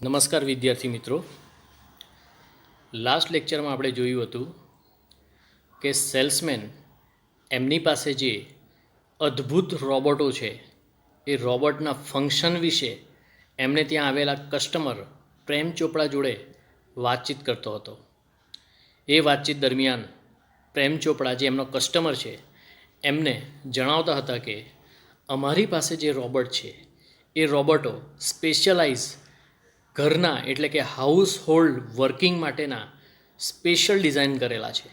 નમસ્કાર વિદ્યાર્થી મિત્રો. લાસ્ટ લેક્ચરમાં આપણે જોયું હતું કે સેલ્સમેન એમની પાસે જે અદ્ભુત રોબોટો છે એ રોબોટના ફંક્શન વિશે એમને ત્યાં આવેલા કસ્ટમર પ્રેમ ચોપડા જોડે વાતચીત કરતો હતો. એ વાતચીત દરમિયાન પ્રેમ ચોપડા જે એમનો કસ્ટમર છે એમને જણાવતા હતા કે અમારી પાસે જે રોબોટ છે એ રોબોટો સ્પેશિયલાઇઝ ઘરના એટલે કે હાઉસ હોલ્ડ વર્કિંગ માટેના સ્પેશિયલ ડિઝાઇન કરેલા છે,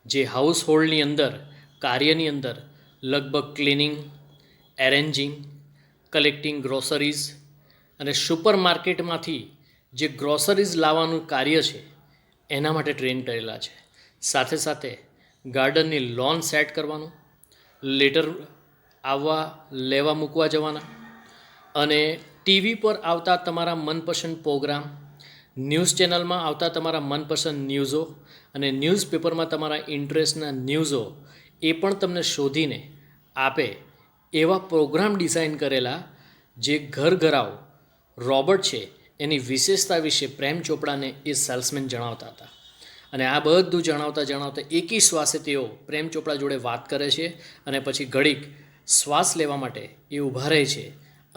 જે હાઉસ હોલ્ડની અંદર કાર્યની અંદર લગભગ ક્લિનિંગ, એરેન્જિંગ, કલેક્ટિંગ ગ્રોસરીઝ અને સુપર માર્કેટમાંથી જે ગ્રોસરીઝ લાવવાનું કાર્ય છે એના માટે ટ્રેન કરેલા છે. સાથે સાથે ગાર્ડનની લોન સેટ કરવાનું, લેટર આવવા લેવા મૂકવા જવાના અને ટીવી પર આવતા તમારા મનપસંદ પ્રોગ્રામ, ન્યૂઝ ચેનલમાં આવતા તમારા મનપસંદ ન્યૂઝો અને ન્યૂઝપેપરમાં તમારા ઇન્ટરેસ્ટના ન્યૂઝો એ પણ તમને શોધીને આપે એવા પ્રોગ્રામ ડિઝાઇન કરેલા જે ઘરઘરાવ રોબોટ છે એની વિશેષતા વિશે પ્રેમ ચોપડાને એ સેલ્સમેન જણાવતા હતા. અને આ બધું જણાવતા એકી શ્વાસે તેઓ પ્રેમ ચોપડા જોડે વાત કરે છે અને પછી ઘડીક શ્વાસ લેવા માટે એ ઊભા રહે છે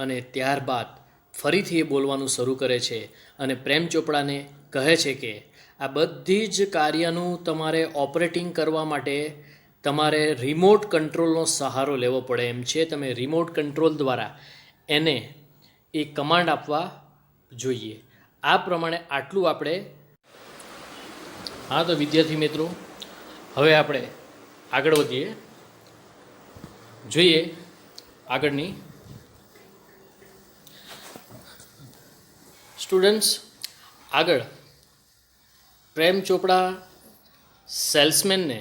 અને ત્યારબાદ ફરીથી એ બોલવાનું શરૂ કરે છે અને પ્રેમ ચોપડાને કહે છે કે આ બધી જ કાર્યનું તમારે ઓપરેટિંગ કરવા માટે તમારે રિમોટ કંટ્રોલનો સહારો લેવો પડે એમ છે. તમે રિમોટ કંટ્રોલ દ્વારા એને એ કમાન્ડ આપવા જોઈએ. આ પ્રમાણે આટલું આપણે. હા, તો વિદ્યાર્થી મિત્રો, હવે આપણે આગળ વધીએ. જોઈએ આગળની. સ્ટુડન્ટ્સ, આગળ પ્રેમ ચોપડા સેલ્સમેનને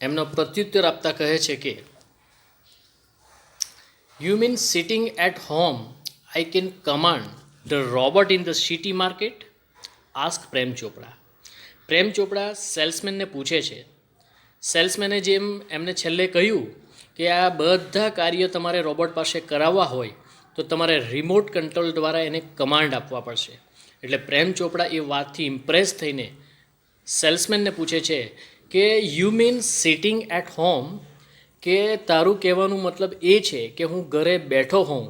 એમનો પ્રત્યુત્તર આપતા કહે છે કે you mean sitting at home I can command the robot in the city market? Ask Prem Chopra. Prem ચોપડા સેલ્સમેનને પૂછે છે. સેલ્સમેને જેમ એમને છેલ્લે કહ્યું કે આ બધા કાર્ય તમારે રોબોટ પાસે કરાવવા હોય તો તમારે રિમોટ કંટ્રોલ દ્વારા એને કમાન્ડ આપવા પડશે. એટલે પ્રેમ ચોપડા એ વાતથી ઇમ્પ્રેસ થઈને સેલ્સમેનને પૂછે છે કે you mean sitting at home, કે તારું કહેવાનું મતલબ એ છે કે હું ઘરે બેઠો હોઉં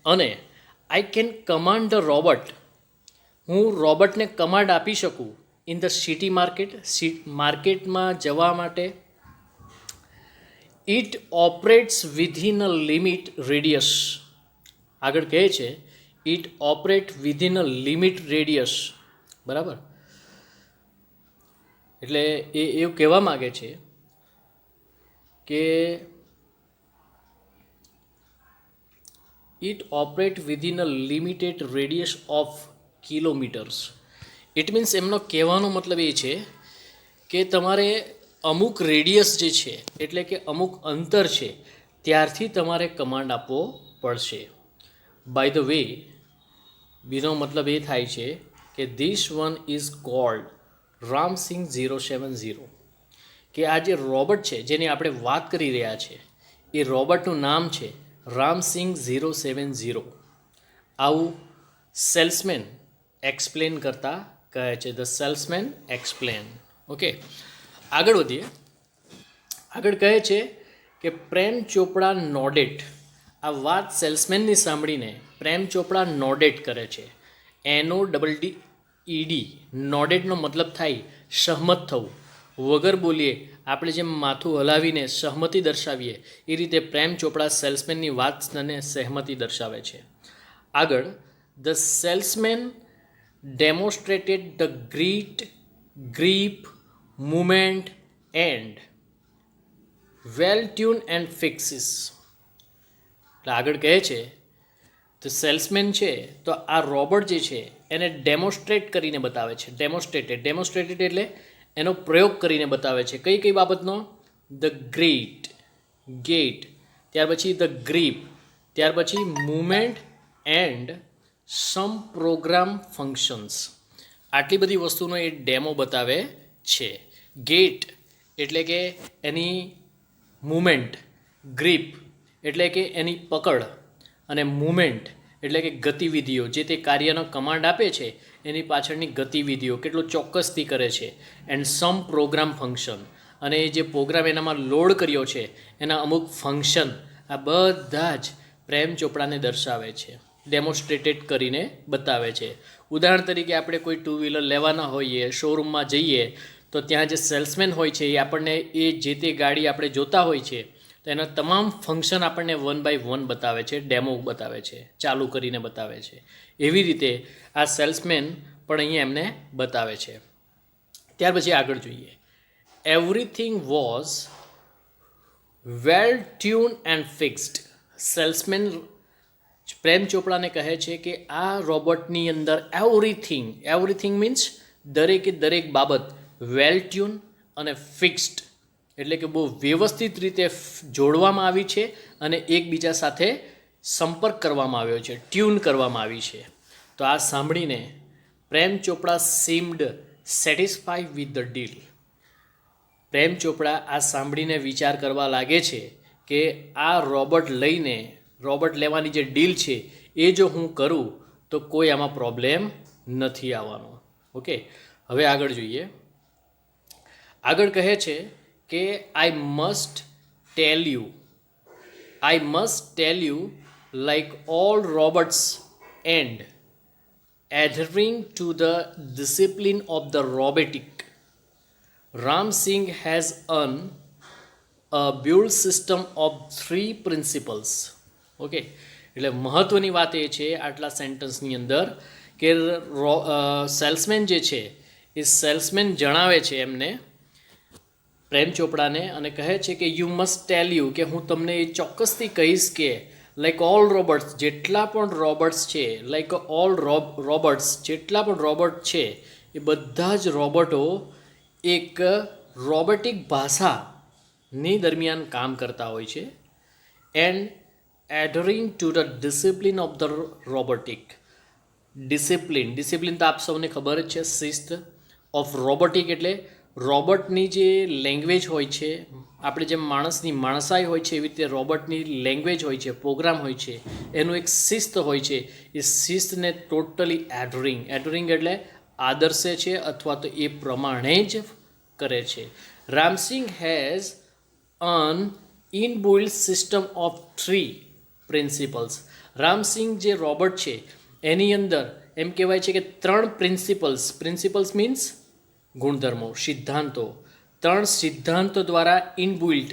અને આઈ કેન કમાન્ડ ધ રોબોટ, હું રોબોટને કમાન્ડ આપી શકું ઇન ધ સિટી માર્કેટ, માર્કેટમાં જવા માટે. It operates within a limit radius. આગળ કહે છે it operate within a limit radius. બરાબર? એટલે એ એવું કહેવા માગે છે કે it operate within a limited radius of kilometres. It means એમનો કહેવાનો મતલબ એ છે કે તમારે અમુક રેડિયસ જે છે એટલે કે અમુક અંતર છે ત્યારથી તમારે કમાન્ડ આપવો પડશે. બાય ધ વે, બીનો મતલબ એ થાય છે કે this one is called Ram Singh 070, કે આ જે રોબોટ છે જેની આપણે વાત કરી રહ્યા છે એ રોબોટનું નામ છે રામસિંગ 070. આવું સેલ્સમેન એક્સપ્લેન કરતા કહે છે. The salesman explain. ઓકે, આગળ વધીએ. આગળ કહે છે કે પ્રેમ ચોપડા નોડેટ. આ વાત સેલ્સમેનની સાંભળીને પ્રેમ ચોપડા નોડેટ કરે છે. NODDED. નોડેટનો મતલબ થાય સહમત થવું. વગર બોલીએ આપણે જેમ માથું હલાવીને સહમતિ દર્શાવીએ એ રીતે પ્રેમ ચોપડા સેલ્સમેનની વાતને સહમતિ દર્શાવે છે. આગળ, the salesman demonstrated the grip, movement and well tune and fixes. એટલે આગળ કહે છે તો સેલ્સમેન છે તો આ રોબોટ જે છે એને ડેમોન્સ્ટ્રેટ કરીને બતાવે છે. ડેમોન્સ્ટ્રેટેડ એટલે એનો પ્રયોગ કરીને બતાવે છે. કઈ કઈ બાબતનો? ધ ગેટ, ત્યાર પછી ધ ગ્રીપ, ત્યાર પછી movement and some program functions. આટલી બધી વસ્તુનો એ ડેમો બતાવે છે. ગેટ એટલે કે એની મૂવમેન્ટ, ગ્રીપ એટલે કે એની પકડ અને મૂવમેન્ટ એટલે કે ગતિવિધિઓ, જે તે કાર્યનો કમાન્ડ આપે છે એની પાછળની ગતિવિધિઓ કેટલો ચોક્કસથી કરે છે. એન્ડ સમ પ્રોગ્રામ ફંક્શન, અને એ જે પ્રોગ્રામ એનામાં લોડ કર્યો છે એના અમુક ફંક્શન, આ બધા જ પ્રેમ ચોપડાને દર્શાવે છે, ડેમોન્સ્ટ્રેટેડ કરીને બતાવે છે. ઉદાહરણ તરીકે આપણે કોઈ ટુ વ્હીલર લેવાના હોઈએ, શોરૂમમાં જઈએ તો ત્યાં જે સેલ્સમેન હોય છે એ આપણને એ જે તે ગાડી આપણે જોતા હોય છે તો એના તમામ ફંક્શન આપણને 1 બાય 1 બતાવે છે, ડેમો બતાવે છે, ચાલુ કરીને બતાવે છે. એવી રીતે આ સેલ્સમેન પણ અહીંયા એમને બતાવે છે. ત્યાર પછી આગળ જોઈએ. Everything was well tune and fixed. Salesman Prem ચોપડાને કહે છે કે આ રોબોટની અંદર એવરીથિંગ મીન્સ દરેકે દરેક બાબત વેલ ટ્યુન અને ફિક્સ્ડ, એટલે કે બહુ વ્યવસ્થિત રીતે જોડવામાં આવી છે અને એકબીજા સાથે સંપર્ક કરવામાં આવ્યો છે, ટ્યુન કરવામાં આવી છે. તો આ સાંભળીને Prem Chopra seemed satisfy with the deal. Prem Chopra આ સાંભળીને વિચાર કરવા લાગે છે કે આ રોબોટ લેવાની જે ડીલ છે એ જો હું કરું તો કોઈ આમાં પ્રોબ્લેમ નથી આવવાનો. ઓકે, હવે આગળ જોઈએ. આગળ કહે છે કે I must tell you like all robots and adhering to the discipline of the robotic, Ram Singh has a build system of 3 principles. Okay, એટલે મહત્ત્વની વાત એ છે આટલા સેન્ટન્સની અંદર કે સેલ્સમેન જે છે એ સેલ્સમેન જણાવે છે એમને પ્રેમ ચોપડાને અને કહે છે કે યુ મસ્ટ ટેલ યુ, કે હું તમને એ ચોક્કસથી કહીશ કે લાઈક ઓલ રોબોટ્સ, જેટલા પણ રોબોટ્સ છે, લાઈક ઓલ રોબોટ્સ, જેટલા પણ રોબોટ છે એ બધા જ રોબોટો એક રોબોટિક ભાષાની દરમિયાન કામ કરતા હોય છે. And adhering to the discipline of the robotic. Discipline તો આપ સૌને ખબર જ છે, શિસ્ત. ઓફ રોબોટિક એટલે રોબોટની જે લેંગ્વેજ હોય છે, આપણે જેમ માણસની માણસાઈ હોય છે એવી રીતે રોબોટની લેંગ્વેજ હોય છે, પ્રોગ્રામ હોય છે, એનું એક શિસ્ત હોય છે. એ શિસ્તને ટોટલી એડરિંગ એટલે આદર્શે છે અથવા તો એ પ્રમાણે જ કરે છે. Ramsingh has an inbuilt system of 3 principles. Ramsingh જે રોબોટ છે એની અંદર એમ કહેવાય છે કે 3 પ્રિન્સિપલ્સ મીન્સ ગુણધર્મો, સિદ્ધાંતો, 3 સિદ્ધાંતો દ્વારા ઇનબિલ્ટ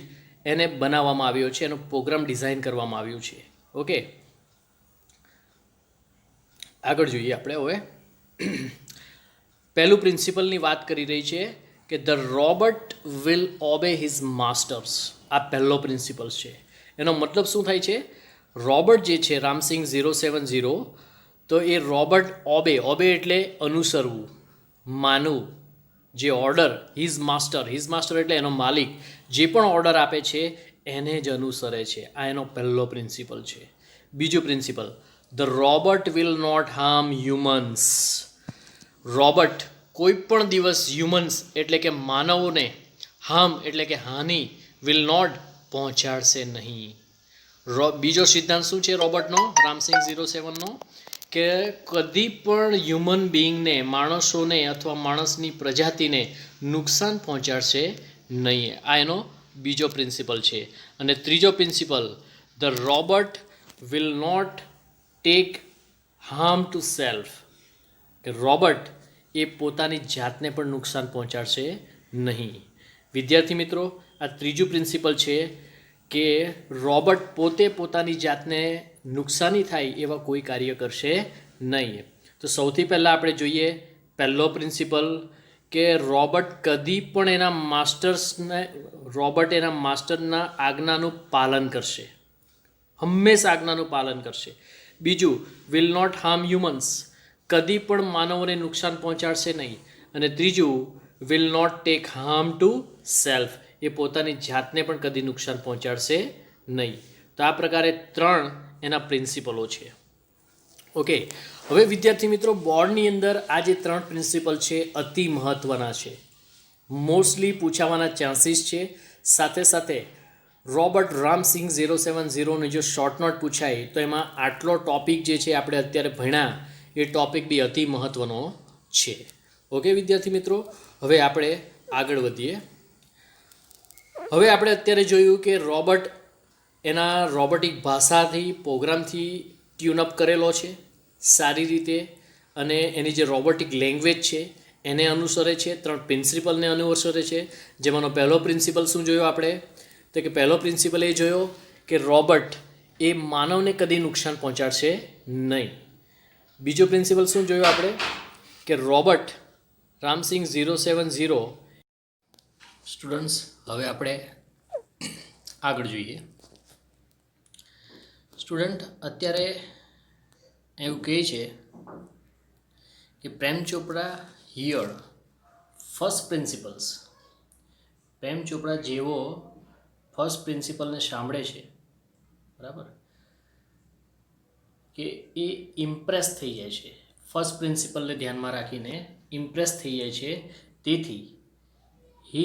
એને બનાવવામાં આવ્યો છે, એનો પ્રોગ્રામ ડિઝાઇન કરવામાં આવ્યું છે. ઓકે, આગળ જોઈએ આપણે. હવે પહેલું પ્રિન્સિપલની વાત કરી રહી છે કે the robot will obey his masters. આ પહેલો પ્રિન્સિપલ છે. એનો મતલબ શું થાય છે? રોબોટ જે છે રામસિંગ 070, તો એ રોબોટ ઓબે એટલે અનુસરવું, માનવું. જે ઓર્ડર હિઝ માસ્ટર એટલે એનો માલિક જે પણ ઓર્ડર આપે છે એને જ અનુસરે છે. આ એનો પહેલો પ્રિન્સિપલ છે. બીજું principle, the robot will not harm humans. Robot કોઈ પણ દિવસ હ્યુમન્સ એટલે કે માનવોને હાર્મ એટલે કે હાનિ, વિલ નોટ પહોંચાડશે નહીં. બીજો સિદ્ધાંત શું છે રોબોટનો, રામસિંગ 07નો, કે કદી પણ હ્યુમન બિઈંગને, માણસોને અથવા માણસની પ્રજાતિને નુકસાન પહોંચાડશે નહીં. આ એનો બીજો પ્રિન્સિપલ છે. અને ત્રીજો principle, the robot will not take harm to self. કે રોબોટ એ પોતાની જાતને પણ નુકસાન પહોંચાડશે નહીં. વિદ્યાર્થી મિત્રો, આ ત્રીજું પ્રિન્સિપલ છે કે રોબોટ પોતે પોતાની જાતને નુકસાની થાય એવા કોઈ કાર્ય કરશે નહીં. તો સૌથી પહેલાં આપણે જોઈએ પહેલો પ્રિન્સિપલ કે રોબોટ કદી પણ એના માસ્ટરના આજ્ઞાનું પાલન કરશે, હંમેશા આજ્ઞાનું પાલન કરશે. બીજું, વિલ નોટ હાર્મ હ્યુમન્સ, કદી પણ માનવોને નુકસાન પહોંચાડશે નહીં. અને ત્રીજું, will not take harm to self, એ પોતાની જાતને પણ કદી નુકસાન પહોંચાડશે નહીં. તો આ પ્રકારે 3 એના પ્રિન્સિપલો છે. ઓકે, હવે વિદ્યાર્થી મિત્રો, બોર્ડની અંદર આ જે 3 પ્રિન્સિપલ છે અતિ મહત્ત્વના છે, મોસ્ટલી પૂછાવાના ચાન્સીસ છે. સાથે સાથે રોબર્ટ રામસિંગ 070ની જો શોર્ટ નોટ પૂછાય તો એમાં આટલો ટોપિક જે છે આપણે અત્યારે ભણ્યા એ ટોપિક બી અતિ મહત્ત્વનો છે. ઓકે વિદ્યાર્થી મિત્રો, હવે આપણે આગળ વધીએ. હવે આપણે અત્યારે જોયું કે રોબર્ટ એના રોબોટિક ભાષાથી પ્રોગ્રામથી ટ્યુનઅપ કરેલો છે સારી રીતે, અને એની જે રોબોટિક લેંગ્વેજ છે એને અનુસરે છે, 3 પ્રિન્સિપલને અનુસરે છે. જેમાંનો પહેલો પ્રિન્સિપલ શું જોયો આપણે? તો કે પહેલો પ્રિન્સિપલ એ જોયો કે રોબોટ એ માનવને કદી નુકસાન પહોંચાડશે નહીં. બીજો પ્રિન્સિપલ શું જોયો આપણે? કે રોબોટ રામસિંગ 070. સ્ટુડન્ટ્સ, હવે આપણે આગળ જોઈએ. સ્ટુડન્ટ, અત્યારે એવું કહે છે કે પ્રેમ ચોપડા હિયર ફર્સ્ટ પ્રિન્સિપલ્સ. પ્રેમ ચોપડા જેવો ફર્સ્ટ પ્રિન્સિપલને સાંભળે છે, બરાબર, કે એ ઇમ્પ્રેસ થઈ જાય છે. ફર્સ્ટ પ્રિન્સિપલને ધ્યાનમાં રાખીને ઇમ્પ્રેસ થઈ જાય છે. તેથી he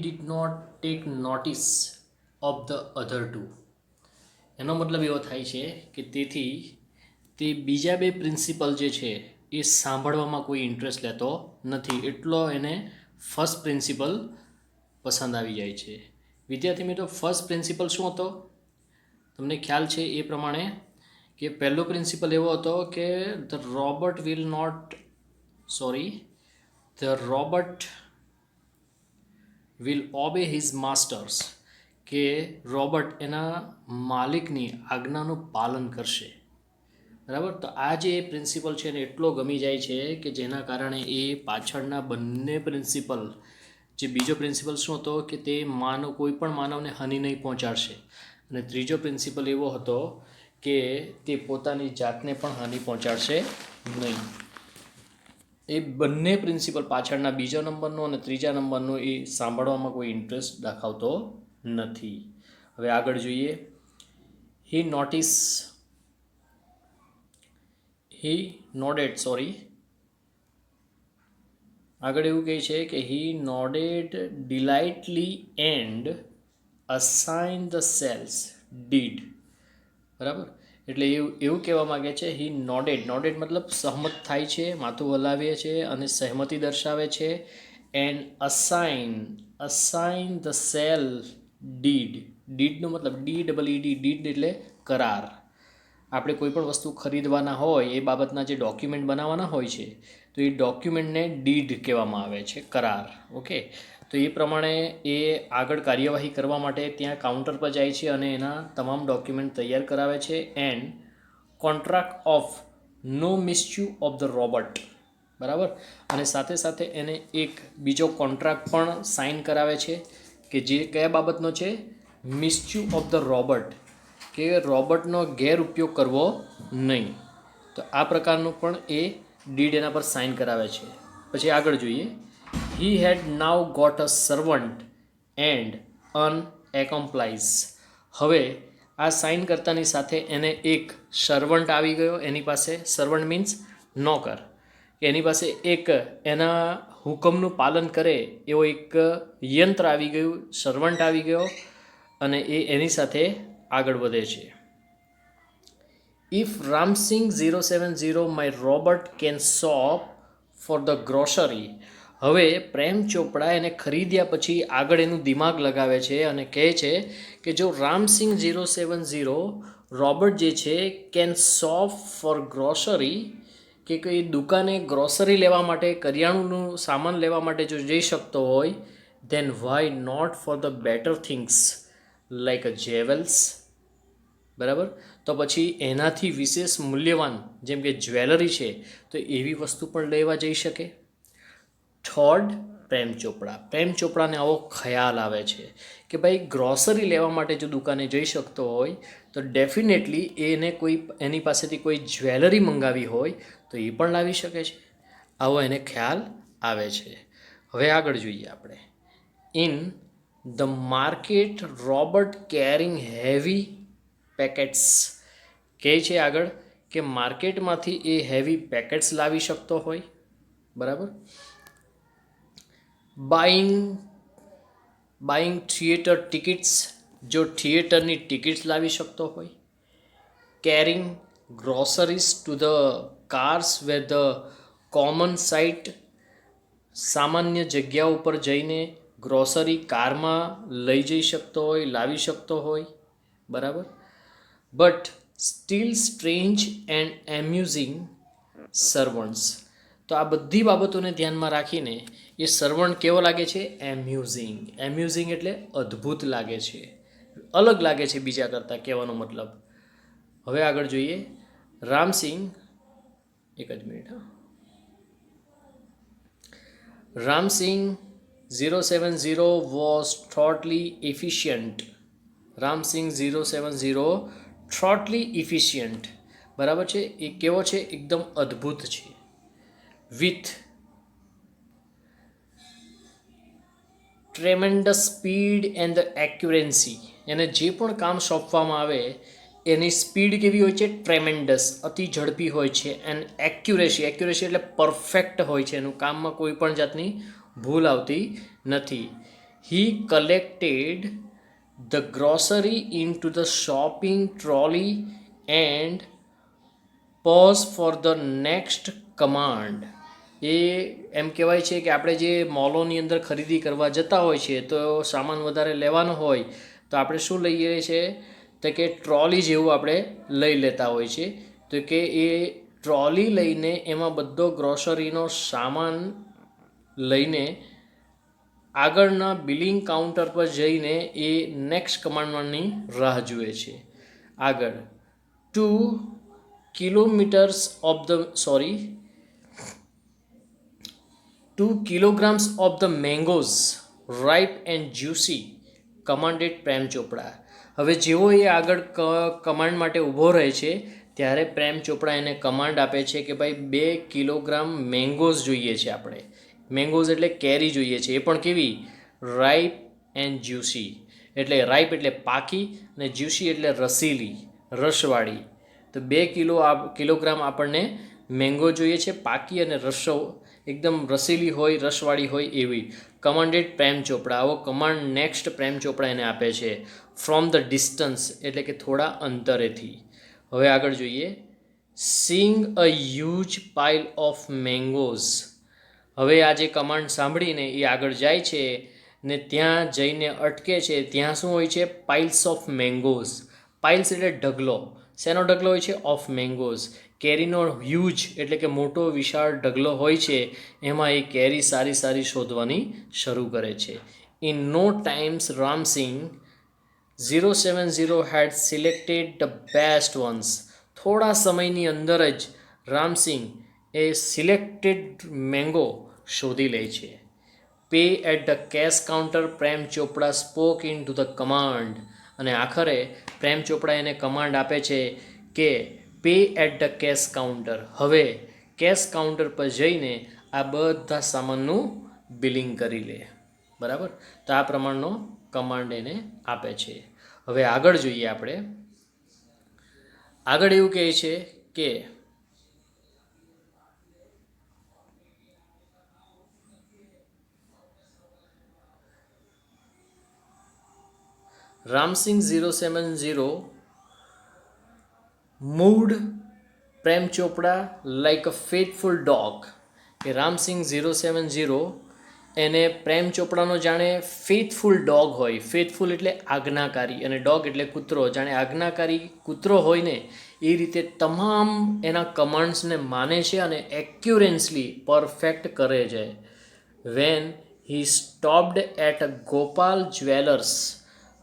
did not take notice of the other two. એનો મતલબ એવો થાય છે કે તેથી તે બીજા 2 પ્રિન્સિપલ જે છે એ સાંભળવામાં કોઈ ઇન્ટરેસ્ટ લેતો નથી, એટલો એને ફર્સ્ટ પ્રિન્સિપલ પસંદ આવી જાય છે. વિદ્યાર્થી મિત્રો, ફર્સ્ટ પ્રિન્સિપલ શું હતો? તમને ખ્યાલ છે એ પ્રમાણે કે પહેલો પ્રિન્સિપલ એવો હતો કે the robot will obey his masters, કે રોબોટ એના માલિકની આજ્ઞાનું પાલન કરશે, બરાબર. તો આ જે પ્રિન્સિપલ છે ને એટલો ગમી જાય છે કે જેના કારણે એ પાછળના બંને પ્રિન્સિપલ, જે બીજો પ્રિન્સિપલ શું હતો કે તે કોઈ પણ માનવને હાનિ નહીં પહોંચાડશે, અને ત્રીજો પ્રિન્સિપલ એવો હતો કે તે પોતાની જાતને પણ હાનિ પહોંચાડશે નહીં. એ બંને પ્રિન્સિપલ પાછળના બીજા નંબરનો અને ત્રીજા નંબરનો એ સાંભળવામાં કોઈ ઇન્ટરેસ્ટ દાખવતો નથી. હવે આગળ જોઈએ. હી નોડેડ આગળ એવું કહે છે કે he nodded delightedly and assign the sales deed, બરાબર. એટલે એવું કહેવા માગે છે, હી નોડેડ મતલબ સહમત થાય છે, માથું હલાવે છે અને સહમતિ દર્શાવે છે. એન્ડ અસાઇન ધ સેલ ડીડનો મતલબ ડીડ એટલે કરાર. આપણે કોઈ પણ વસ્તુ ખરીદવાના હોય એ બાબતના જે ડોક્યુમેન્ટ બનાવવાના હોય છે તો એ ડોક્યુમેન્ટને ડીડ કહેવામાં આવે છે, કરાર. ઓકે, તો એ પ્રમાણે એ આગળ કાર્યવાહી કરવા માટે ત્યાં કાઉન્ટર પર જાય છે અને એના તમામ ડોક્યુમેન્ટ તૈયાર કરાવે છે. And contract of no mischief of the robot, બરાબર. અને સાથે સાથે એને એક બીજો કોન્ટ્રાક્ટ પણ સાઇન કરાવે છે કે જે કયા બાબતનો છે? મિસચ્યુ ઓફ ધ રોબોટ, કે રોબોટનો ગેરઉપયોગ કરવો નહીં. તો આ પ્રકારનું પણ એ ડીડ એના પર સાઇન કરાવે છે. પછી આગળ જોઈએ. હી હેડ નાવ ગોટ અ સર્વન્ટ એન્ડ અન એકોમ્પ્લાઇઝ. હવે આ સાઇન કરતાની સાથે એને એક સર્વન્ટ આવી ગયો એની પાસે. સર્વન્ટ મીન્સ નોકર, કે એની પાસે એક એના હુકમનું પાલન કરે એવો એક યંત્ર આવી ગયું, સર્વન્ટ આવી ગયો, અને એ એની સાથે આગળ વધે છે. If Ram Singh 070 my robot can shop for the grocery. હવે પ્રેમ ચોપડા એને ખરીદ્યા પછી આગળ એનું દિમાગ લગાવે છે અને કહે છે કે જો રામસિંગ 070 રોબોટ જે છે કેન શોપ ફોર ગ્રોસરી, કે કોઈ દુકાને ગ્રોસરી લેવા માટે, કરિયાણુંનું સામાન લેવા માટે જો જઈ શકતો હોય, then why not for the better things like a jewels, બરાબર. તો પછી એનાથી વિશેષ મૂલ્યવાન જેમ કે જ્વેલરી છે તો એવી વસ્તુ પણ લેવા જઈ શકે. થર્ડ, પ્રેમ ચોપડાને આવો ખ્યાલ આવે છે કે ભાઈ ગ્રોસરી લેવા માટે જો દુકાને જઈ શકતો હોય તો ડેફિનેટલી એની પાસેથી કોઈ જ્વેલરી મંગાવી હોય તો એ પણ લાવી શકે છે. આવો એને ખ્યાલ આવે છે. હવે આગળ જોઈએ આપણે. In the market robot carrying heavy packets, કહે છે આગળ કે માર્કેટમાંથી એ હેવી પેકેટ્સ લાવી શકતો હોય, બરાબર. બાઇંગ થિયેટર ટિકિટ્સ, જો થિયેટરની ટિકિટ્સ લાવી શકતો હોય. Carrying groceries to the cars where the common site, સામાન્ય જગ્યા ઉપર જઈને ગ્રોસરી કારમાં લઈ જઈ શકતો હોય, લાવી શકતો હોય. બરાબર. But still strange and amusing servants. તો આ બધી બાબતોને ધ્યાનમાં રાખીને એ સર્વન્ટ કેવો લાગે છે? એમ્યુઝિંગ. એમ્યુઝિંગ એટલે અદ્ભુત લાગે છે, અલગ લાગે છે બીજા કરતાં, કહેવાનો મતલબ. હવે આગળ જોઈએ. રામસિંગ, એક જ minute. Ram Singh 070 was thoroughly efficient. Ram Singh 070 thoroughly efficient. બરાબર છે. એ કેવો છે? એકદમ અદ્ભુત છે. With tremendous speed and the accuracy. એને જે પણ કામ સોંપવામાં આવે એની સ્પીડ કેવી હોય છે? ટ્રેમેન્ડસ, અતિ ઝડપી હોય છે. એન્ડ એક્યુરેસી, એક્યુરેસી એટલે પરફેક્ટ હોય છે. એનું કામમાં કોઈ પણ જાતની ભૂલ આવતી નથી. He collected the grocery into the shopping trolley and pause for the next command. એ એમ કહેવાય છે કે આપણે જે મોલોની અંદર ખરીદી કરવા જતા હોય છે, તો સામાન વધારે લેવાનો હોય તો આપણે શું લઈએ છીએ? તો કે ટ્રોલી જેવું આપણે લઈ લેતા હોય છે. તો કે એ ટ્રોલી લઈને એમાં બધો ગ્રોસરીનો સામાન લઈને આગળના બિલિંગ કાઉન્ટર પર જઈને એ નેક્સ્ટ કમાન્ડની રાહ જુએ છે. આગળ 2 kilograms of the mangoes ripe and juicy commanded પ્રેમ ચોપડા. હવે જેવો એ આગળ કમાન્ડ માટે ઊભો રહે છે ત્યારે પ્રેમ ચોપડા એને કમાન્ડ આપે છે કે ભાઈ 2 કિલોગ્રામ મેંગોઝ જોઈએ છે આપણે. મેંગોઝ એટલે કેરી જોઈએ છે, એ પણ કેવી? રાઈપ એન્ડ જ્યુસી. એટલે રાઈપ એટલે પાકી અને જ્યુસી એટલે રસીલી, રસવાળી. તો 2 કિલોગ્રામ આપણને મેંગો જોઈએ છે, પાકી અને રસો એકદમ રસીલી હોય, રસવાળી હોય એવી. કમાન્ડેડ પ્રેમ ચોપડા. આવો કમાન્ડ નેક્સ્ટ પ્રેમ ચોપડા એને આપે છે. ફ્રોમ ધ ડિસ્ટન્સ એટલે કે થોડા અંતરેથી. હવે આગળ જોઈએ. Seeing a huge pile of mangoes. હવે આ જે કમાન્ડ સાંભળીને એ આગળ જાય છે ને ત્યાં જઈને અટકે છે. ત્યાં શું હોય છે? Piles of mangoes. પાઇલ્સ એટલે ઢગલો. શેનો ઢગલો હોય છે? Of mangoes. કેરીનો હ્યુજ એટલે કે મોટો વિશાળ ઢગલો હોય છે, એમાં એ કેરી સારી સારી શોધવાની શરૂ કરે છે. In no times Ramsingh 070 had selected the best ones. થોડા સમયની અંદર જ રામસિંગ એ સિલેક્ટેડ મેંગો શોધી લે છે. Pay at the cash counter Prem Chopra spoke into the command. અને આખરે પ્રેમ ચોપડા એને કમાન્ડ આપે છે કે pay at the cash counter. હવે કેશ કાઉન્ટર પર જઈને આ બધા સામાનનું બિલિંગ કરી લે. બરાબર. તો આ પ્રમાણનો કમાન્ડ એને આપે છે. હવે આગળ જોઈએ આપણે. આગળ એવું કહે છે કે રામસિંગ 070 moved પ્રેમ ચોપડા લાઈક અ ફેથફુલ ડોગ. કે રામસિંગ 070 એને પ્રેમ ચોપડાનો જાણે ફેથફુલ ડોગ હોય. ફેથફુલ એટલે આજ્ઞાકારી અને ડોગ એટલે કૂતરો. જાણે આજ્ઞાકારી કૂતરો હોય ને એ રીતે તમામ એના કમાન્ડ્સને માને છે અને એક્યુરેન્સલી પરફેક્ટ કરે છે. When he stopped at Gopal jewellers.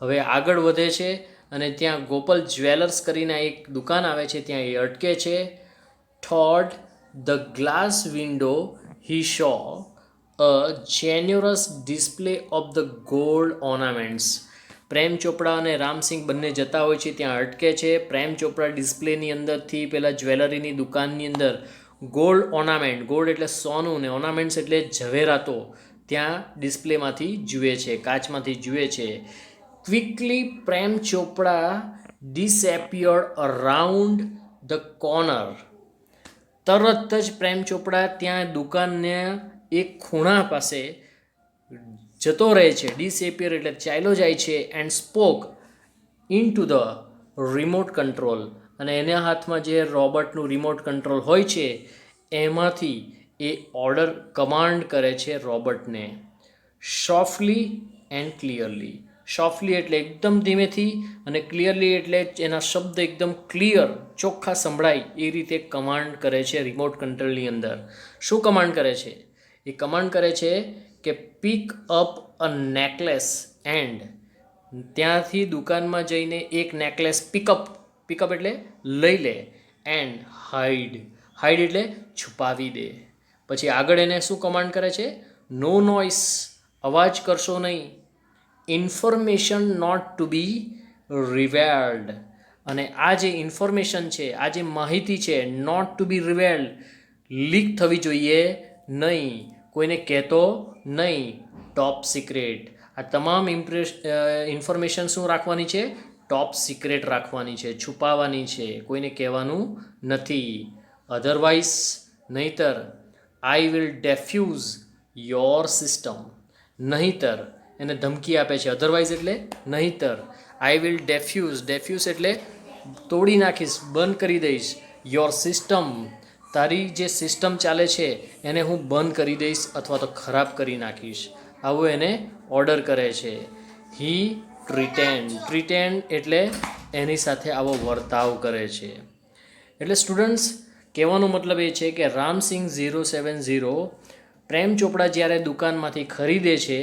હવે આગળ વધે છે અને ત્યાં ગોપાલ જ્વેલર્સ કરીને એક દુકાન આવે છે, ત્યાં એ અટકે છે. Through the glass window he saw a generous display of the gold ornaments. Prem Chopra અને રામસિંગ બંને જતા હોય છે, ત્યાં અટકે છે. પ્રેમ ચોપડા ડિસ્પ્લેની અંદરથી પેલા જ્વેલરીની દુકાનની અંદર ગોલ્ડ ઓર્નામેન્ટ, ગોલ્ડ એટલે સોનું ને ઓર્નામેન્ટ્સ એટલે ઝવેરાતો ત્યાં ડિસ્પ્લેમાંથી જુએ છે, કાચમાંથી જુએ છે. Quickly Prem Chopra disappeared around the corner. તરત જ પ્રેમ ચોપડા ત્યાં દુકાનના એક ખૂણા પાસે જતો રહે છે, ડિસએપિયર એટલે ચાલ્યો જાય છે, and spoke into the remote control, અને એના હાથમાં જે રોબોટનું રિમોટ કંટ્રોલ હોય છે એમાંથી એ ઓર્ડર કમાન્ડ કરે છે રોબોટને, સોફ્ટલી એન્ડ ક્લિયરલી. સોફ્ટલી એટલે એકદમ ધીમેથી, અને ક્લિયરલી એટલે એના શબ્દ એકદમ ક્લિયર ચોખ્ખા સંભળાય એ રીતે કમાન્ડ કરે છે રિમોટ કંટ્રોલની અંદર. શું કમાન્ડ કરે છે? એ કમાન્ડ કરે છે કે pick up a necklace and, ત્યાંથી દુકાનમાં જઈને એક નેકલેસ પિકઅપ એટલે લઈ લે, એન્ડ હાઈડ એટલે છુપાવી દે. પછી આગળ એને શું કમાન્ડ કરે છે? નો નોઇસ, અવાજ કરશો નહીં, ઇન્ફોર્મેશન નોટ ટુ બી રિવેલ્ડ, અને આ જે ઇન્ફોર્મેશન છે, આ જે માહિતી છે, નોટ ટુ બી રિવેલ્ડ, લીક થવી જોઈએ નહીં, કોઈને કહેતો નહીં, ટોપ સિક્રેટ. આ તમામ ઇન્ફોર્મેશન શું રાખવાની છે? ટોપ સિક્રેટ રાખવાની છે, છુપાવવાની છે, કોઈને કહેવાનું નથી. અધરવાઇઝ નહીતર આઈ વિલ ડેફ્યુઝ યોર સિસ્ટમ, નહીતર એને ધમકી આપે છે. અધરવાઇઝ એટલે નહીતર. આઈ વિલ ડેફ્યુઝ એટલે તોડી નાખીશ, બંધ કરી દઈશ. યોર સિસ્ટમ, તારી જે સિસ્ટમ ચાલે છે એને હું બંધ કરી દઈશ અથવા તો ખરાબ કરી નાખીશ. આવું એને ઓર્ડર કરે છે. હી ટ્રીટેન્ડ એટલે એની સાથે આવો વર્તાવ કરે છે. એટલે સ્ટુડન્ટ્સ, કહેવાનો મતલબ એ છે કે રામસિંગ 070 પ્રેમ ચોપડા જ્યારે દુકાનમાંથી ખરીદે છે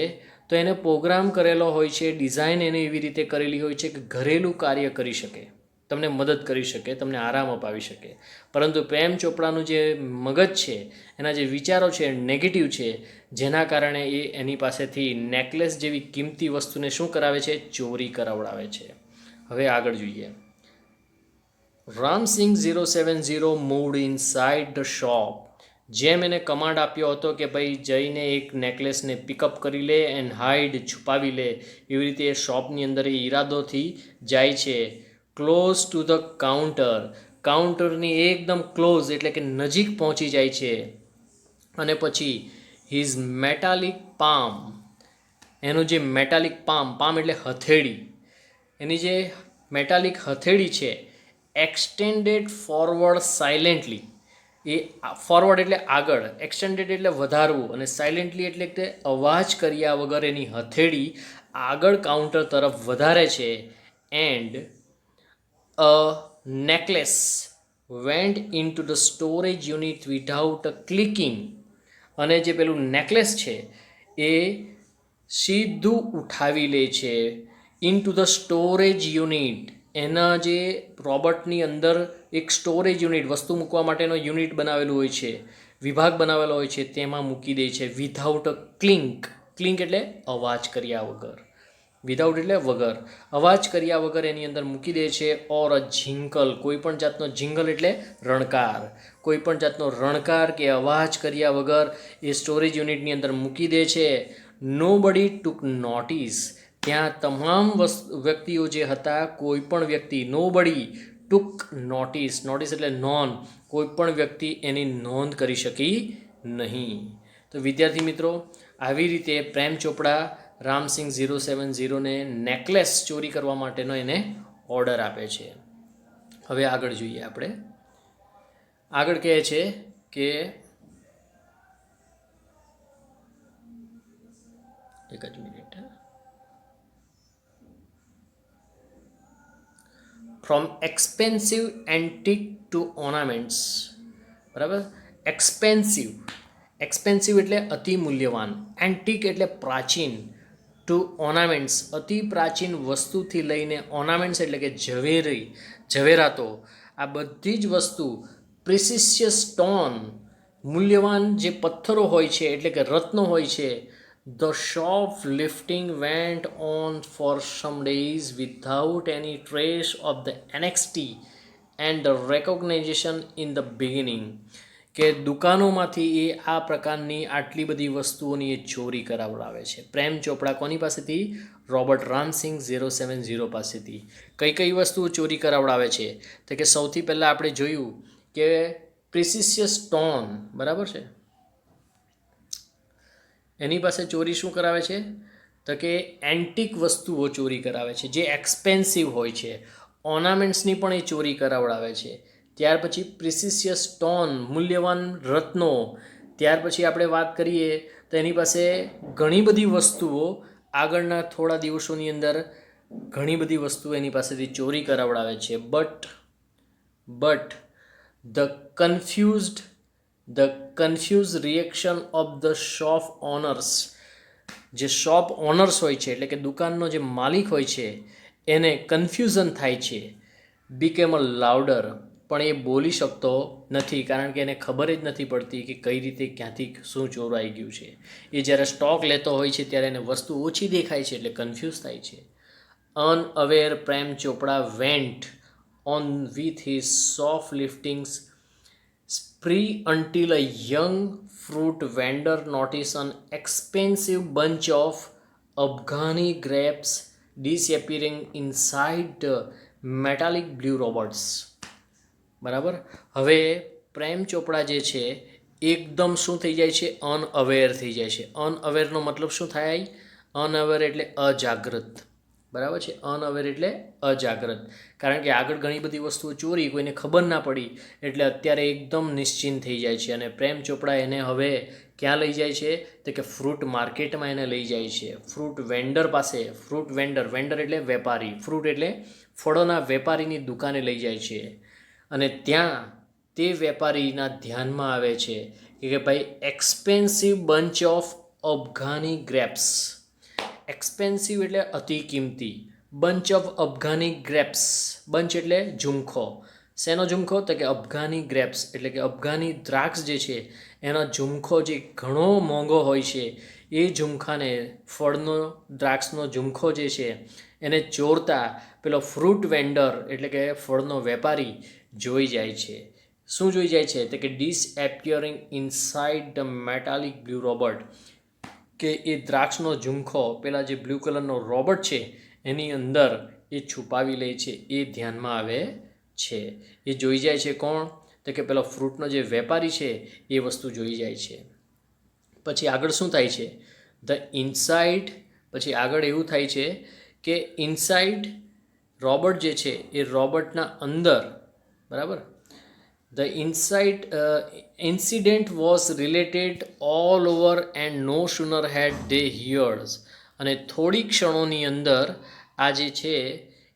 તો એને પ્રોગ્રામ કરેલો હોય છે, ડિઝાઇન એને એવી રીતે કરેલી હોય છે કે ઘરેલું કાર્ય કરી શકે, તમને મદદ કરી શકે, તમને આરામ અપાવી શકે. પરંતુ પ્રેમ ચોપડાનું જે મગજ છે, એના જે વિચારો છે નેગેટિવ છે, જેના કારણે એ એની પાસેથી નેકલેસ જેવી કિંમતી વસ્તુને શું કરાવે છે? ચોરી કરાવડાવે છે. હવે આગળ જોઈએ. Ramsingh 070 moved inside the shop. જેમ એને કમાન્ડ આપ્યો હતો કે ભાઈ જઈને એક નેકલેસને પિકઅપ કરી લે એન્ડ હાઈડ, છુપાવી લે, એવી રીતે એ શોપની અંદર એ ઈરાદોથી જાય છે. ક્લોઝ ટુ ધ કાઉન્ટરની એકદમ ક્લોઝ એટલે કે નજીક પહોંચી જાય છે. અને પછી હિઝ મેટાલિક પામ, એનું જે મેટાલિક પામ એટલે હથેળી, એની જે મેટાલિક હથેળી છે, એક્સટેન્ડેડ ફોરવર્ડ સાયલેન્ટલી, એ ફોરવર્ડ એટલે આગળ, એક્સટેન્ડેડ એટલે વધારવું, અને સાયલેન્ટલી એટલે કે અવાજ કર્યા વગર એની હથેળી આગળ કાઉન્ટર તરફ વધારે છે. And a necklace vent in to the storage unit without a clicking, અને જે પેલું નેકલેસ છે એ સીધું ઉઠાવી લે છે in to the storage unit. એના જે રોબોટની અંદર એક સ્ટોરેજ યુનિટ, વસ્તુ મૂકવા માટેનો યુનિટ બનાવેલું હોય છે, વિભાગ બનાવેલો હોય છે, તેમાં મૂકી દે છે. વિધાઉટ અ ક્લિંક એટલે અવાજ કર્યા વગર, વિધાઉટ એટલે વગર, અવાજ કર્યા વગર એની અંદર મૂકી દે છે. ઓર અ જિંગલ, કોઈપણ જાતનો જિંગલ એટલે રણકાર, કોઈપણ જાતનો રણકાર કે અવાજ કર્યા વગર એ સ્ટોરેજ યુનિટની અંદર મૂકી દે છે. નો બડી ટુક નોટિસ, ત્યાં તમામ વ્યક્તિઓ જે હતા, કોઈ પણ વ્યક્તિ, નો બડી ટુક નોટિસ એટલે નોંધ, કોઈ પણ વ્યક્તિ એની નોંધ કરી શકી નહીં. તો વિદ્યાર્થી મિત્રો, આવી રીતે પ્રેમ ચોપડા રામસિંગ 070ને નેકલેસ ચોરી કરવા માટેનો એને ઓર્ડર આપે છે. હવે આગળ જોઈએ આપણે. આગળ કહે છે કે એક જ minute. From expensive antique to ornaments. બરાબર? એક્સપેન્સિવ એટલે અતિ મૂલ્યવાન, એન્ટિક એટલે પ્રાચીન, ટુ ઓર્નામેન્ટ્સ અતિ પ્રાચીન વસ્તુથી લઈને ઓર્નામેન્ટ્સ એટલે કે ઝવેરાતો, આ બધી જ વસ્તુ, પ્રિસિશિયસ સ્ટોન મૂલ્યવાન જે પથ્થરો હોય છે એટલે કે રત્નો હોય છે. The shop lifting went on for some days without any trace of the anxiety and the recognisation in the beginning. કે દુકાનોમાંથી એ આ પ્રકારની આટલી બધી વસ્તુઓની એ ચોરી કરાવડાવે છે. પ્રેમ ચોપડા કોની પાસેથી? રોબર્ટ રામસિંગ 070 પાસેથી. કઈ કઈ વસ્તુઓ ચોરી કરાવડાવે છે? તો કે સૌથી પહેલાં આપણે જોયું કે પ્રિસિશિયસ સ્ટોન, બરાબર છે, એની પાસે ચોરી શું કરાવે છે? તો કે એન્ટિક વસ્તુઓ ચોરી કરાવે છે, જે એક્સપેન્સિવ હોય છે. ઓર્નામેન્ટ્સની પણ એ ચોરી કરાવડાવે છે. ત્યાર પછી પ્રિસિશિયસ સ્ટોન, મૂલ્યવાન રત્નો. ત્યાર પછી આપણે વાત કરીએ તો એની પાસે ઘણી બધી વસ્તુઓ આગળના થોડા દિવસોની અંદર ઘણી બધી વસ્તુઓ એની પાસેથી ચોરી કરાવડાવે છે. But the confuse reaction of the shop owners, જે શોપ ઓનર્સ હોય છે એટલે કે દુકાનનો જે માલિક હોય છે એને કન્ફ્યુઝન થાય છે. બીકેમ અ લાઉડર, પણ એ બોલી શકતો નથી કારણ કે એને ખબર જ નથી પડતી કે કઈ રીતે ક્યાંથી શું ચોરાઈ ગયું છે. એ જ્યારે સ્ટોક લેતો હોય છે ત્યારે એને વસ્તુ ઓછી દેખાય છે એટલે કન્ફ્યુઝ થાય છે. અનઅવેર પ્રેમ ચોપડા vent on with his soft liftings spree until a young fruit vendor noticed an expensive bunch of Afghani grapes disappearing inside the metallic blue robots. બરાબર. હવે પ્રેમ ચોપડા જે છે એકદમ શું થઈ જાય છે? અનઅવેર થઈ જાય છે. અનઅવેરનો મતલબ શું થાય? અનઅવેર એટલે અજાગૃત. બરાબર છે. અનઅવેર એટલે અજાગ્રત. કારણ કે આગળ ઘણી બધી વસ્તુઓ ચોરી, કોઈને ખબર ના પડી એટલે અત્યારે એકદમ નિશ્ચિંત થઈ જાય છે. અને પ્રેમ ચોપડા એને હવે ક્યાં લઈ જાય છે? તો કે ફ્રૂટ માર્કેટમાં એને લઈ જાય છે. ફ્રૂટ વેન્ડર પાસે, ફ્રૂટ વેન્ડર એટલે વેપારી, ફ્રૂટ એટલે ફળોના વેપારીની દુકાને લઈ જાય છે. અને ત્યાં તે વેપારીના ધ્યાનમાં આવે છે કે ભાઈ expensive bunch of Afghani grapes. Expensive એટલે અતિ કિંમતી. Bunch of Afghani grapes, bunch એટલે ઝુમખો. શેનો ઝુમખો? તો કે અફઘાની ગ્રેપ્સ એટલે કે અફઘાની દ્રાક્ષ જે છે એનો ઝુમખો જે ઘણો મોંઘો હોય છે એ ઝુમખાને, ફળનો દ્રાક્ષનો ઝુમખો જે છે એને ચોરતા પેલો ફ્રૂટ વેન્ડર એટલે કે ફળનો વેપારી જોઈ જાય છે. શું જોઈ જાય છે? તો કે disappearing inside the metallic blue robot, કે એ દ્રાક્ષનો ઝુમખો પેલા જે બ્લુ કલરનો રોબોટ છે એની અંદર એ છુપાવી લે છે. એ ધ્યાનમાં આવે છે. એ જોઈ જાય છે કોણ? તો કે પેલો ફ્રૂટનો જે વેપારી છે એ વસ્તુ જોઈ જાય છે. પછી આગળ શું થાય છે? ધ ઇનસાઇડ, પછી આગળ એવું થાય છે કે ઇનસાઇડ રોબોટ જે છે એ રોબોટના અંદર, બરાબર, The incident was related all over and no sooner had they heard. અને થોડી ક્ષણોની અંદર આ જે છે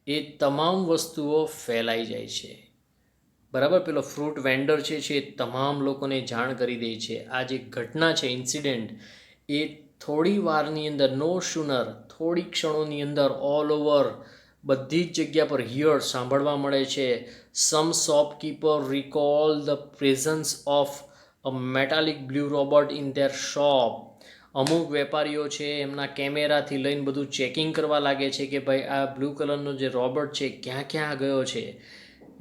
એ તમામ વસ્તુઓ ફેલાઈ જાય છે. બરાબર. પેલો ફ્રૂટ વેન્ડર છે એ તમામ લોકોને જાણ કરી દે છે. આ જે ઘટના છે, ઇન્સિડન્ટ, એ થોડી વારની અંદર, નો સૂનર, થોડી ક્ષણોની અંદર, ઓલ ઓવર, બધી જ જગ્યા પર હિયર, સાંભળવા મળે છે. Some shopkeeper recall the presence of a metallic blue robot in their shop. અમુક વેપારીઓ છે એમના કેમેરાથી લઈને બધું ચેકિંગ કરવા લાગે છે કે ભાઈ આ બ્લુ કલરનો જે રોબોટ છે ક્યાં ક્યાં ગયો છે.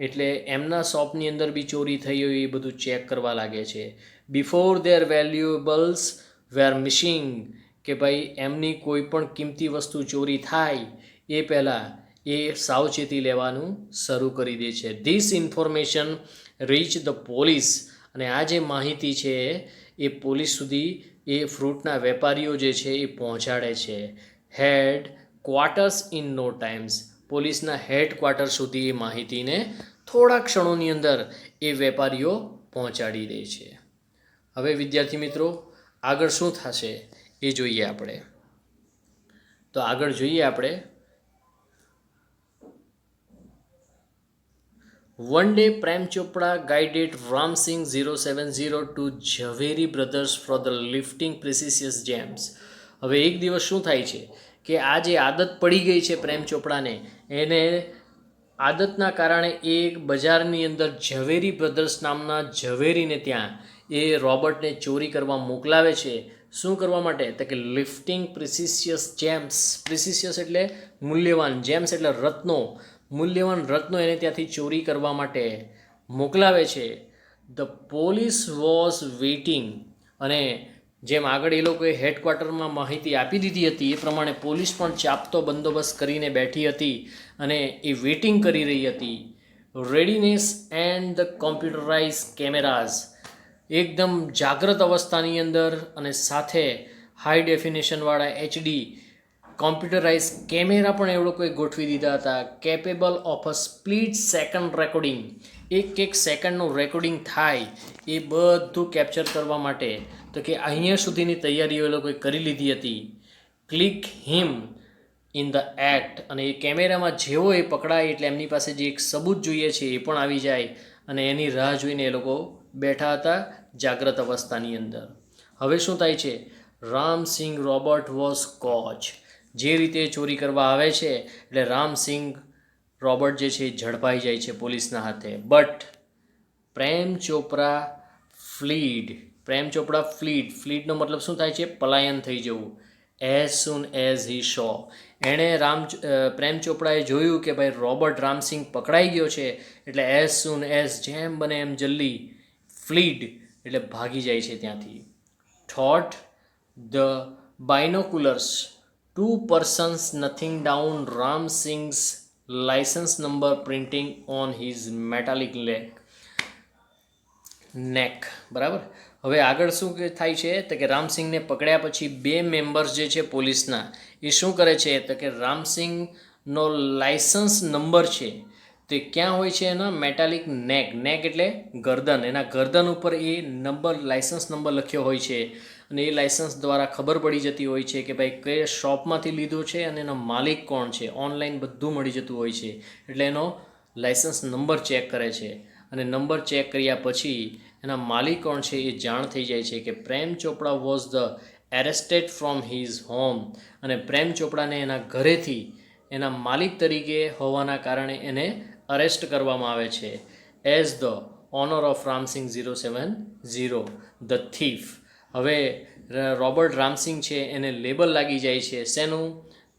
એટલે એમના શોપની અંદર બી ચોરી થઈ હોય એ બધું ચેક કરવા લાગે છે. બિફોર ધેર વેલ્યુએબલ્સ વેર મિસિંગ, કે ભાઈ એમની કોઈ પણ કિંમતી વસ્તુ ચોરી થાય એ પહેલાં એ સાવચેતી લેવાનું શરૂ કરી દે છે. This information reach the police, અને આ જે માહિતી છે એ પોલીસ સુધી એ ફ્રૂટના વેપારીઓ જે છે એ પહોંચાડે છે. હેડ ક્વાર્ટર્સ ઇન નો ટાઈમ્સ, પોલીસના હેડ ક્વાર્ટર સુધી એ માહિતીને થોડા ક્ષણોની અંદર એ વેપારીઓ પહોંચાડી દે છે. હવે વિદ્યાર્થી મિત્રો આગળ શું થશે એ જોઈએ આપણે. તો આગળ જોઈએ આપણે. One day, Prem Chopra guided Ram Singh 070 to Jhaveri Brothers for the lifting precious gems. હવે એક દિવસ શું થાય છે કે આ જે આદત પડી ગઈ છે પ્રેમ ચોપડાને, એને આદતના કારણે એ બજારની અંદર ઝવેરી બ્રધર્સ નામના ઝવેરીને ત્યાં એ રોબર્ટને ચોરી કરવા મોકલાવે છે. શું કરવા માટે? તો કે લિફ્ટિંગ પ્રિસિશિયસ જેમ્સ. પ્રિસિશિયસ એટલે મૂલ્યવાન, જેમ્સ એટલે રત્નો, મૂલ્યવાન રત્નો એને ત્યાંથી ચોરી કરવા માટે મોકલાવે છે. ધ પોલીસ વોઝ વેઇટિંગ, અને જેમ આગળ એ લોકોએ હેડક્વાર્ટરમાં માહિતી આપી દીધી હતી એ પ્રમાણે પોલીસ પણ ચાપતો બંદોબસ્ત કરીને બેઠી હતી અને એ વેઇટિંગ કરી રહી હતી. Readiness and the computerise cameras, એકદમ જાગ્રત અવસ્થાની અંદર અને સાથે હાઈ ડેફિનેશનવાળા HD કોમ્પ્યુટરાઇઝ કેમેરા પણ એ લોકોએ ગોઠવી દીધા હતા. Capable of a split second recording, એક સેકન્ડનું રેકોર્ડિંગ થાય એ બધું કેપ્ચર કરવા માટે તો કે અહીંયા સુધીની તૈયારીઓ એ લોકોએ કરી લીધી હતી. Click him in the act, અને એ કેમેરામાં જેવો એ પકડાય એટલે એમની પાસે જે એક સબૂત જોઈએ છે એ પણ આવી જાય, અને એની રાહ જોઈને એ લોકો બેઠા હતા જાગ્રત અવસ્થાની અંદર. હવે શું થાય છે? રામસિંગ રોબર્ટ વોઝ કોચ. જે રીતે ચોરી કરવા આવે છે એટલે રામસિંગ રોબર્ટ જે છે એ ઝડપાઈ જાય છે પોલીસના હાથે. બટ પ્રેમ ચોપરા ફ્લીડનો મતલબ શું થાય છે? પલાયન થઈ જવું. As soon as he show, એણે પ્રેમ ચોપડાએ જોયું કે ભાઈ રોબર્ટ રામસિંગ પકડાઈ ગયો છે એટલે એઝ સૂન એઝ, જેમ બને એમ જલ્દી, ફ્લીડ એટલે ભાગી જાય છે ત્યાંથી. Through the binoculars, 2 persons nothing down Ramsingh's license number printing on his metallic neck. બરાબર. હવે આગળ શું થાય છે તો કે રામસિંગને પકડ્યા પછી 2 મેમ્બર્સ જે છે પોલીસના એ શું કરે છે તો કે રામસિંગનો લાયસન્સ નંબર છે તે ક્યાં હોય છે? એના મેટાલિક નેક એટલે ગરદન, એના ગરદન ઉપર એ લાયસન્સ નંબર લખ્યો હોય છે, અને એ લાયસન્સ દ્વારા ખબર પડી જતી હોય છે કે ભાઈ કઈ શોપમાંથી લીધો છે અને એનો માલિક કોણ છે. ઓનલાઈન બધું મળી જતું હોય છે, એટલે એનો લાયસન્સ નંબર ચેક કરે છે, અને નંબર ચેક કર્યા પછી એના માલિક કોણ છે એ જાણ થઈ જાય છે કે પ્રેમ ચોપડા was the arrested from his home, અને પ્રેમ ચોપડાને એના ઘરેથી એના માલિક તરીકે હોવાના કારણે એને અરેસ્ટ કરવામાં આવે છે. As the owner of Ram Singh 070, the thief. હવે રોબર્ટ રામસિંગ છે એને લેબલ લાગી જાય છે શેનું?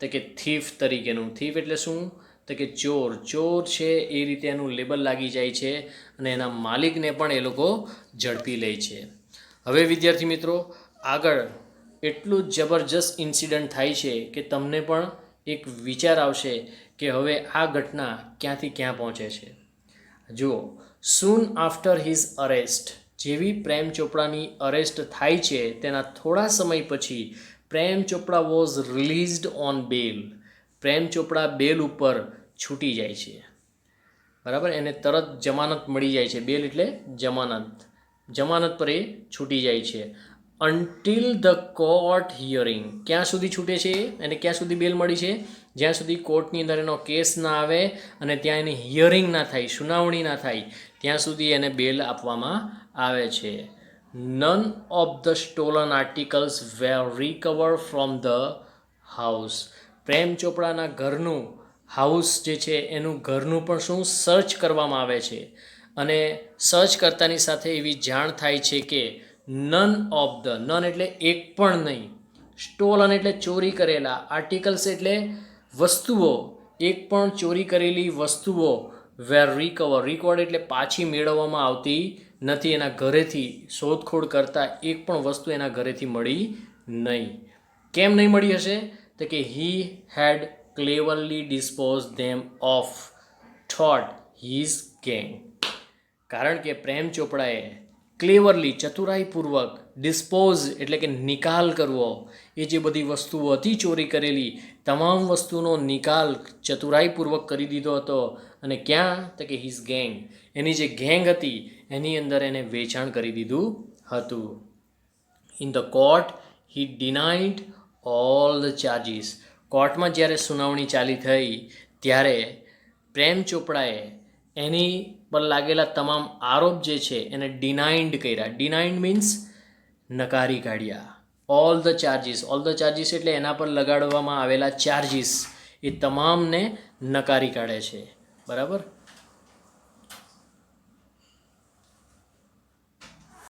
તો કે થીફ તરીકેનું. થીફ એટલે શું? તો કે ચોર છે એ રીતે એનું લેબલ લાગી જાય છે, અને એના માલિકને પણ એ લોકો ઝડપી લે છે. હવે વિદ્યાર્થી મિત્રો, આગળ એટલું જબરજસ્ત ઇન્સિડન્ટ થાય છે કે તમને પણ એક વિચાર આવશે કે હવે આ ઘટના ક્યાંથી ક્યાં પહોંચે છે. જુઓ, સૂન આફ્ટર હિઝ અરેસ્ટ, જેવી પ્રેમ ચોપડાની અરેસ્ટ થાય છે તેના થોડા સમય પછી પ્રેમ ચોપડા વોઝ રિલીઝડ ઓન બેલ. પ્રેમ ચોપડા બેલ ઉપર છૂટી જાય છે. બરાબર, એને તરત જમાનત મળી જાય છે. બેલ એટલે જમાનત પર એ છૂટી જાય છે. અન્ટિલ ધ કોર્ટ હિયરિંગ, ક્યાં સુધી છૂટે છે એને? ક્યાં સુધી બેલ મળી છે? જ્યાં સુધી કોર્ટની અંદર એનો કેસ ના આવે અને ત્યાં એની હિયરિંગ ના થાય, સુનાવણી ના થાય, ત્યાં સુધી એને બેલ આપવામાં આવે છે. None of the stolen articles were recovered from the house. પ્રેમ ચોપડાના ઘરનું હાઉસ જે છે એનું ઘરનું પણ શું સર્ચ કરવામાં આવે છે, અને સર્ચ કરતાની સાથે એવી જાણ થાય છે કે નન એટલે એક પણ નહીં, સ્ટોલન એટલે ચોરી કરેલા, આર્ટિકલ્સ એટલે વસ્તુઓ, એક પણ ચોરી કરેલી વસ્તુઓ વેર રિકવર્ડ એટલે પાછી મેળવવામાં આવતી નથી. એના ઘરેથી શોધખોળ કરતાં એક પણ વસ્તુ એના ઘરેથી મળી નહીં. કેમ નહીં મળી હશે? તો કે he had cleverly dispose them of through his gang. કારણ કે પ્રેમ ચોપડાએ ક્લેવરલી, ચતુરાઈપૂર્વક, ડિસ્પોઝ એટલે કે નિકાલ કરવો, એ જે બધી વસ્તુઓ હતી ચોરી કરેલી તમામ વસ્તુનો નિકાલ ચતુરાઈપૂર્વક કરી દીધો હતો. અને ક્યાં? તો કે હિઝ ગેંગ, એની જે ગેંગ હતી એની અંદર એને વેચાણ કરી દીધું હતું. In the court he denied all the charges. કોર્ટમાં જ્યારે સુનાવણી ચાલી થઈ ત્યારે પ્રેમ ચોપડાએ એની પર લાગેલા તમામ આરોપ જે છે એને ડિનાઇડ કર્યા. ડિનાઇડ મીન્સ નકારી કાઢ્યા. ઓલ ધ ચાર્જીસ એટલે એના પર લગાડવામાં આવેલા ચાર્જીસ એ તમામને નકારી કાઢે છે. બરાબર.